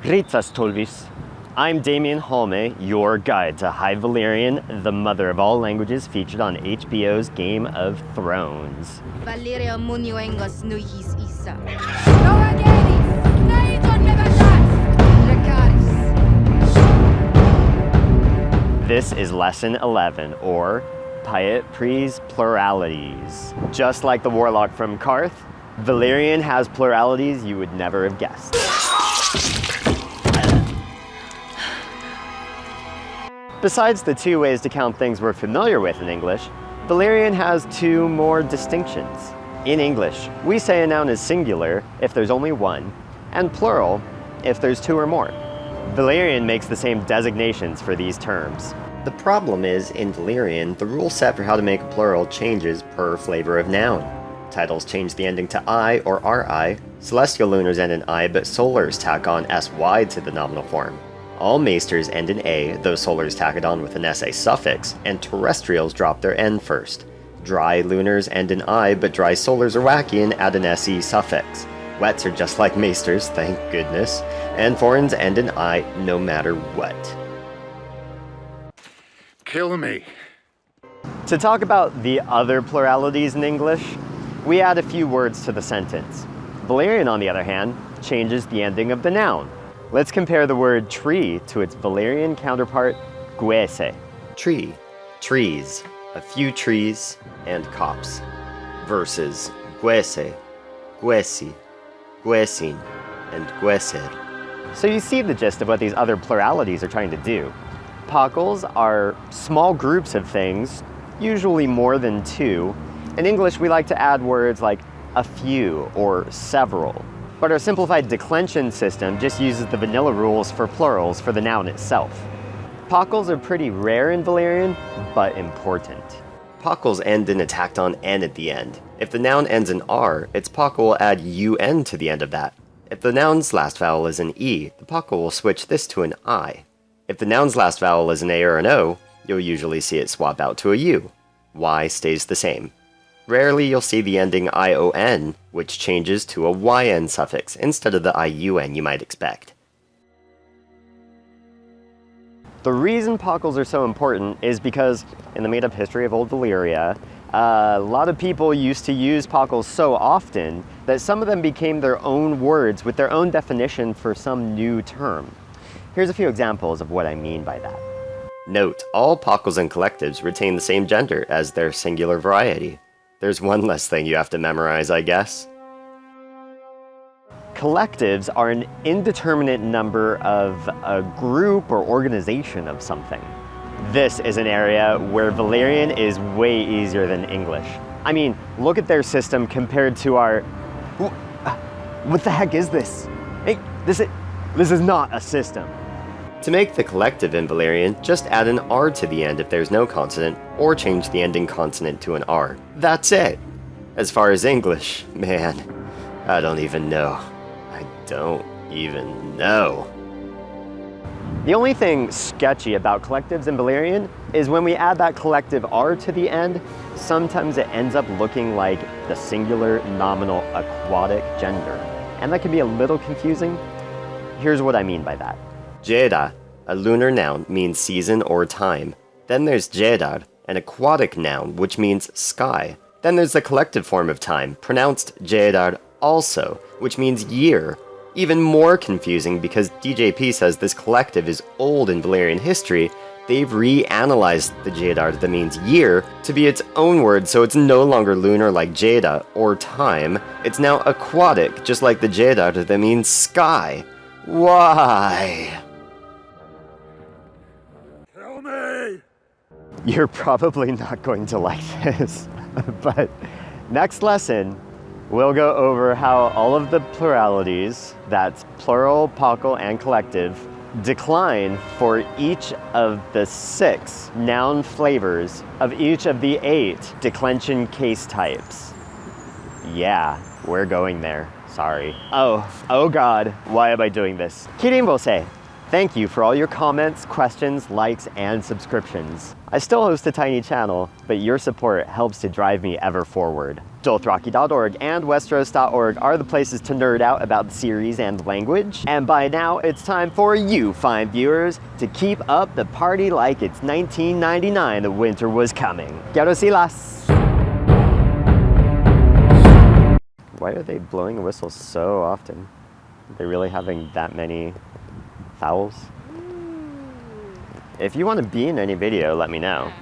Ritas Tolvis. I'm Damien Halme, your guide to High Valyrian, the mother of all languages featured on HBO's Game of Thrones. Valyrian munuengos nuihis isa. This is lesson 11, or Piet Pres Pluralities. Just like the warlock from Karth, Valyrian has pluralities you would never have guessed. Besides the two ways to count things we're familiar with in English, Valyrian has two more distinctions. In English, we say a noun is singular if there's only one, and plural if there's two or more. Valyrian makes the same designations for these terms. The problem is, in Valyrian, the rule set for how to make a plural changes per flavor of noun. Titles change the ending to I or RI, celestial lunars end in I, but solars tack on SY to the nominal form. All maesters end in A, though solars tack it on with an SA suffix, and terrestrials drop their N first. Dry lunars end in I, but dry solars are wacky and add an SE suffix. Wets are just like maesters, thank goodness, and foreigns end in I no matter what. Kill me. To talk about the other pluralities in English, we add a few words to the sentence. Valyrian, on the other hand, changes the ending of the noun. Let's compare the word tree to its Valyrian counterpart, guese. Tree, trees, a few trees, and copse. Versus guese, guesi, guesin, and gueser. So you see the gist of what these other pluralities are trying to do. Pockles are small groups of things, usually more than two. In English, we like to add words like a few or several. But our simplified declension system just uses the vanilla rules for plurals for the noun itself. Pockles are pretty rare in Valyrian, but important. Pockles end in a tacked on N at the end. If the noun ends in R, its pockle will add UN to the end of that. If the noun's last vowel is an E, the pockle will switch this to an I. If the noun's last vowel is an A or an O, you'll usually see it swap out to a U. Y stays the same. Rarely you'll see the ending ION, which changes to a YN suffix instead of the IUN you might expect. The reason pockles are so important is because in the made-up history of Old Valyria, a lot of people used to use pockles so often that some of them became their own words with their own definition for some new term. Here's a few examples of what I mean by that. Note, all pockles and collectives retain the same gender as their singular variety. There's one less thing you have to memorize, I guess. Collectives are an indeterminate number of a group or organization of something. This is an area where Valyrian is way easier than English. I mean, look at their system compared to our... What the heck is this? Hey, this is not a system. To make the collective in Valyrian, just add an R to the end if there's no consonant, or change the ending consonant to an R. That's it! As far as English, man, I don't even know. I don't even know. The only thing sketchy about collectives in Valyrian is when we add that collective R to the end, sometimes it ends up looking like the singular nominal aquatic gender. And that can be a little confusing. Here's what I mean by that. Jedar, a lunar noun, means season or time. Then there's Jedar, an aquatic noun, which means sky. Then there's the collective form of time, pronounced Jedar also, which means year. Even more confusing because DJP says this collective is old in Valyrian history. They've reanalyzed the Jedar that means year to be its own word, so it's no longer lunar like Jeda or time. It's now aquatic, just like the Jedar that means sky. Why? Kill me! You're probably not going to like this, but next lesson, we'll go over how all of the pluralities, that's plural, pockle, and collective, decline for each of the 6 noun flavors of each of the 8 declension case types. Yeah, we're going there. Sorry. Oh God, why am I doing this? Kirin will say, Thank you for all your comments, questions, likes, and subscriptions. I still host a tiny channel, but your support helps to drive me ever forward. Dothraki.org and Westeros.org are the places to nerd out about the series and the language. And by now, it's time for you, fine viewers, to keep up the party like it's 1999 the winter was coming. Quiero silas! Why are they blowing a whistle so often? Are they really having that many fouls? If you want to be in any video, let me know.